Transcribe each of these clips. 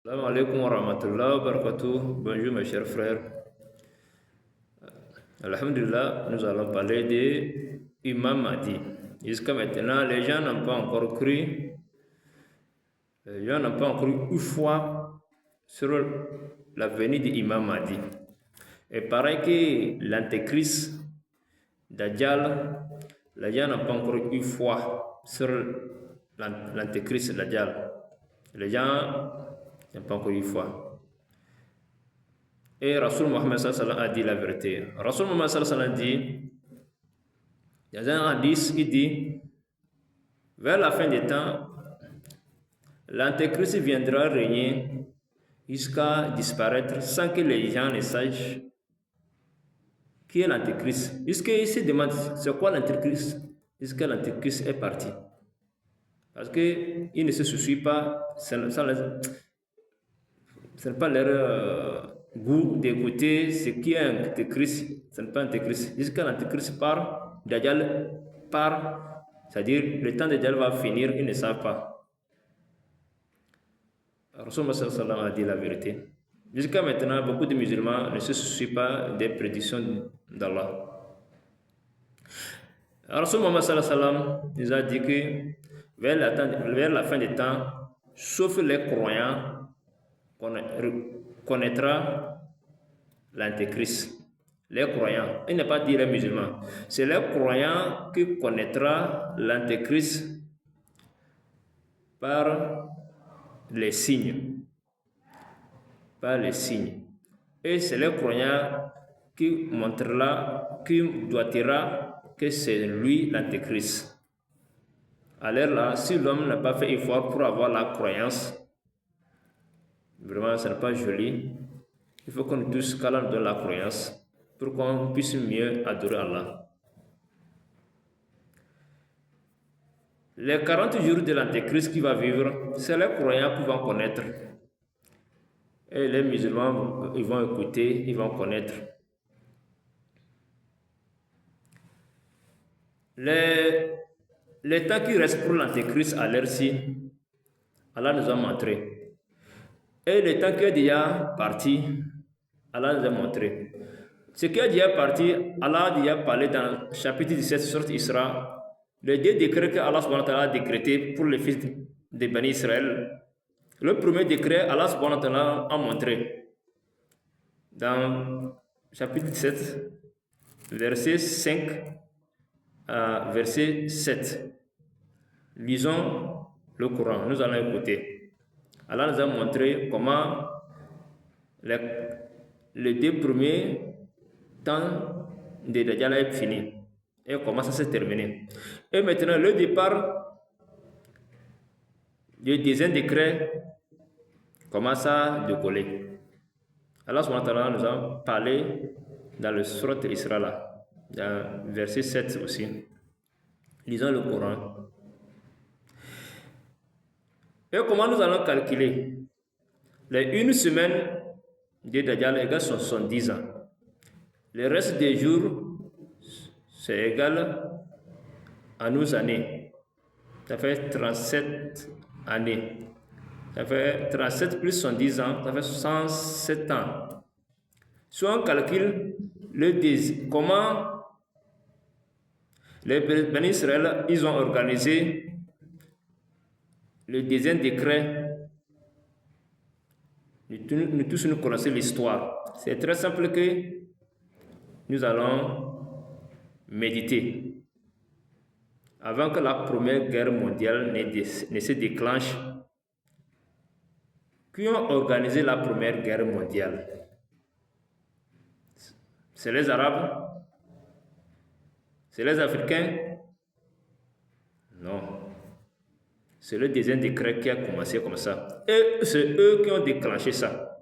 Salam alaikum wa rahmatullah wa barakatuh. Bonjour mes chers frères. Alhamdulillah, nous allons parler de Imam Mahdi. Jusqu'à maintenant, les gens n'ont pas encore cru, les gens n'ont pas encore eu foi sur la venue d'Imam Mahdi. Et pareil que l'antéchrist, Dajjal, les gens n'ont pas encore eu foi sur l'antéchrist, Dajjal. Les gens n'ont pas encore eu foi. Et Rasul Muhammad sallallahu a dit la vérité. Rasul Muhammad sallallahu dit, dans un hadith, il dit, vers la fin des temps, l'antéchrist viendra régner jusqu'à disparaître sans que les gens ne sachent qui est l'antéchrist. Jusqu'ils se demandent, c'est quoi l'antéchrist? Jusqu'à l'antéchrist est parti. Parce qu'il ne se soucie pas, ce n'est pas leur goût d'écouter ce qui est un antéchrist, ce n'est pas un antéchrist. Jusqu'à l'antéchrist part, Dajjal part, c'est-à-dire le temps de Dajjal va finir, ils ne savent pas. Rasulullah sallallahu a dit la vérité. Jusqu'à maintenant, beaucoup de musulmans ne se soucient pas des prédictions d'Allah. Rasulullah sallallahu nous a dit que vers la fin des temps, sauf les croyants, connaîtra l'antéchrist. Les croyants, il n'est pas dit les musulmans, c'est les croyants qui connaîtra l'antéchrist par les signes. Par les signes. Et c'est les croyants qui montrera, qui doit dire que c'est lui l'antéchrist. Alors là, si l'homme n'a pas fait effort pour avoir la croyance, vraiment, ce n'est pas joli. Il faut qu'on tous qu'Allah nous donne la croyance pour qu'on puisse mieux adorer Allah. Les 40 jours de l'antéchrist qui va vivre, c'est les croyants qui vont connaître. Et les musulmans, ils vont écouter, ils vont connaître. Les temps qui restent pour l'antéchrist à l'heure-ci, Allah nous a montré. Et le temps qui est déjà parti, Allah nous a montré. Ce qui est déjà parti, Allah a déjà parlé dans le chapitre 17 sur Isra, les deux décrets que Allah subhanahu wa ta'ala a décrétés pour les fils de Bani Israël. Le premier décret, Allah subhanahu wa ta'ala a montré dans chapitre 17, verset 5 à verset 7. Lisons le Coran, nous allons écouter. Allah nous a montré comment les deux premiers temps de Dajjal est fini et comment ça s'est terminé. Et maintenant, le départ du deuxième décret commence à décoller. Allah subhanahu wa ta'ala nous a parlé dans le surat Isra, dans verset 7 aussi. Lisons le Coran. Et comment nous allons calculer? Les une semaine de Dajjal égale 70 ans. Le reste des jours, c'est égal à nos années. Ça fait 37 années. Ça fait 37 plus 110 ans, ça fait 67 ans. Si on calcule comment les Bani Israël, ils ont organisé le deuxième décret. Nous tous nous connaissons l'histoire. C'est très simple que nous allons méditer. Avant que la Première Guerre mondiale ne se déclenche, qui ont organisé la Première Guerre mondiale? C'est les Arabes? C'est les Africains? Non. C'est le deuxième décret qui a commencé comme ça. Et c'est eux qui ont déclenché ça.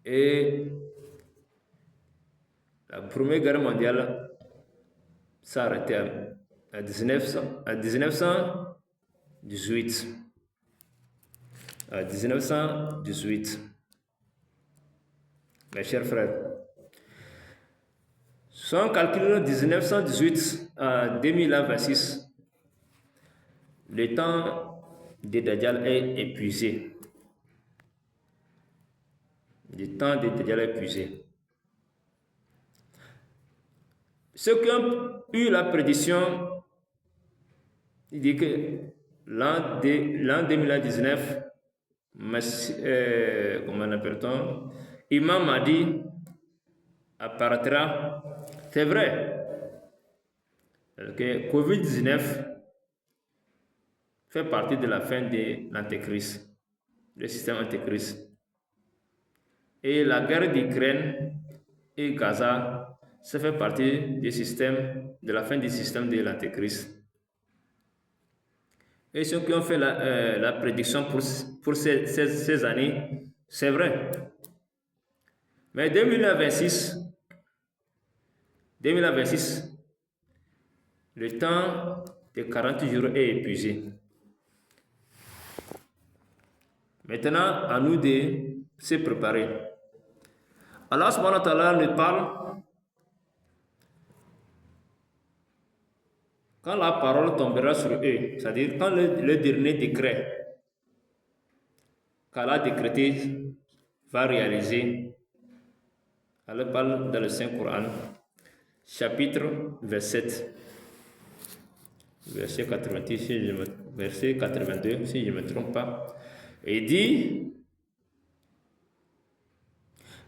Et la Première Guerre mondiale s'est arrêtée à 1918. À 1918. Mes chers frères, si on calcule 1918 à 2026, le temps de Dajjal est épuisé. Le temps de Dajjal est épuisé. Ceux qui ont eu la prédiction, il dit que l'an 2019, comment appelle-t-on, Imam Mahdi apparaîtra. C'est vrai que Covid-19 fait partie de la fin de l'Antéchrist, le système Antéchrist. Et la guerre d'Ukraine et Gaza, ça fait partie du système, de la fin du système de l'Antéchrist. Et ceux qui ont fait la prédiction pour ces années, c'est vrai. Mais 2026, le temps de 40 jours est épuisé. Maintenant, à nous de se préparer. Allah subhanahu wa ta'ala nous parle quand la parole tombera sur eux, c'est-à-dire quand le dernier décret qu'Allah a décrété va réaliser. Allah parle dans le Saint-Coran, chapitre 27, verset 82, si je ne me trompe pas. Et il dit,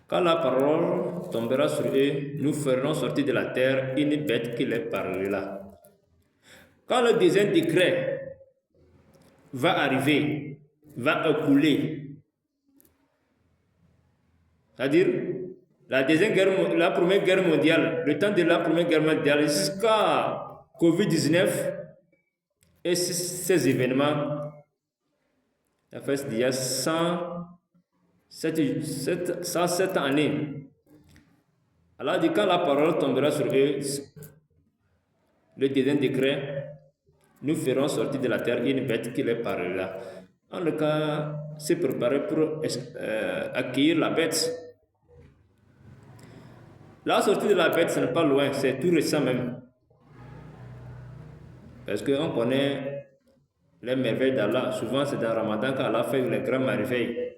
quand la parole tombera sur eux, nous ferons sortir de la terre une bête qui leur parlera. Quand le deuxième décret va arriver, va écouler, c'est-à-dire la première guerre mondiale, le temps de la première guerre mondiale jusqu'à Covid-19 et ces événements, ça fait déjà 107 années. Alors dit quand la parole tombera sur eux, le deuxième décret, nous ferons sortir de la terre une bête qui leur parlera. En le cas, se préparer pour accueillir la bête. La sortie de la bête, ce n'est pas loin, c'est tout récent même. Parce qu'on connaît les merveilles d'Allah. Souvent, c'est dans Ramadan qu'Allah fait les grands merveilles.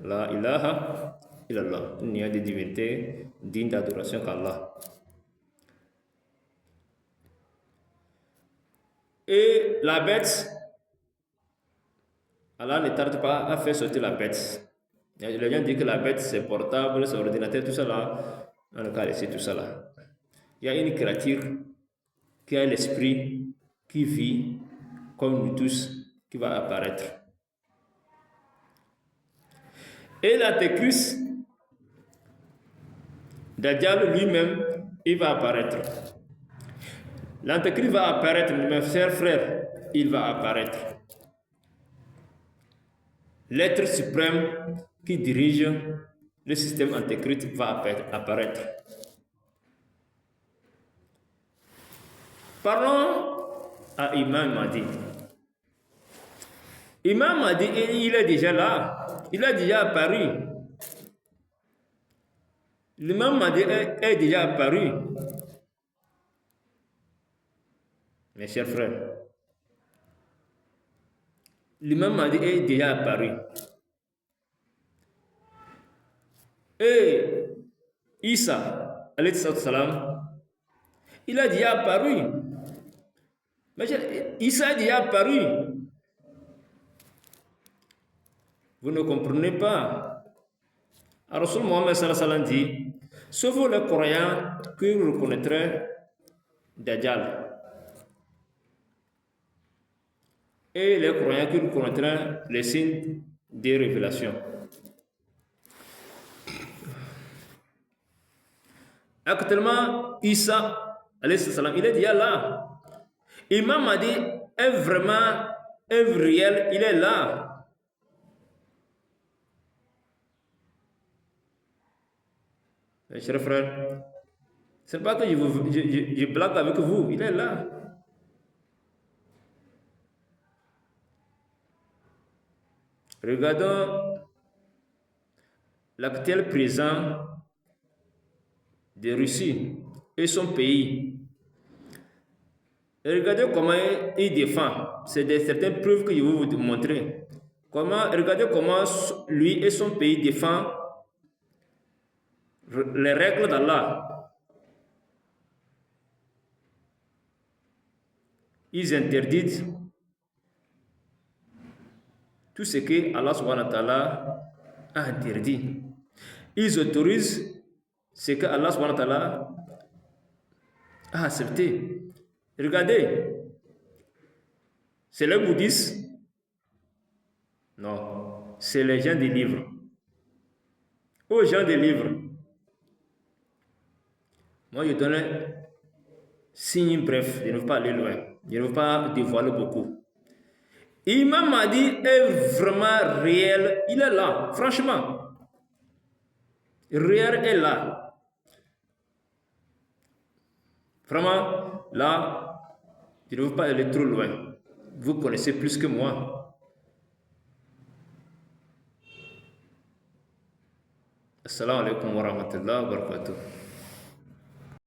La ilaha illallah. Il n'y a de divinité digne d'adoration qu'Allah. Et la bête, Allah ne tarde pas à faire sortir la bête. Les gens disent que la bête c'est portable, c'est ordinateur, tout ça là. On n'a qu'à laisser tout ça là. Il y a une créature qui a l'esprit, qui vit comme nous tous, qui va apparaître. Et l'Antéchrist, Dajjal lui-même, il va apparaître. L'Antéchrist va apparaître, mes chers frères, il va apparaître. L'être suprême qui dirige le système Antéchrist va apparaître. Parlons à Imam Mahdi. Imam Mahdi, il est déjà là. Il a déjà apparu. L'imam Mahdi est déjà apparu. Mes chers frères, l'imam Mahdi est déjà apparu. Et Isa, alayhi salam, il a déjà apparu. Mais Isa a déjà apparu. Vous ne comprenez pas. Rasul Mohammed sallam dit, sauf les croyants qui reconnaîtraient Dajjal. Et les croyants qui reconnaîtraient les signes des révélations. Actuellement, Isa, alayhi salam, il est déjà là. Imam Mahdi est vraiment réel, il est là. Mes chers frères, ce n'est pas que je blague avec vous, il est là. Regardons l'actuel président de Russie et son pays. Et regardez comment il défend. C'est certaines preuves que je vais vous montrer. Regardez comment lui et son pays défendent les règles d'Allah. Ils interdisent tout ce que Allah subhanahu wa ta'ala a interdit. Ils autorisent ce que Allah subhanahu wa ta'ala a accepté. Regardez, c'est les bouddhistes? Non, c'est les gens des livres. Aux gens des livres, moi je donne un signe bref, je ne veux pas aller loin, je ne veux pas dévoiler beaucoup. Imam Mahdi est vraiment réel, il est là, franchement. Réel est là. Vraiment, là, je ne veux pas aller trop loin. Vous connaissez plus que moi. Assalamu alaikum wa rahmatullahi wa barakatuh.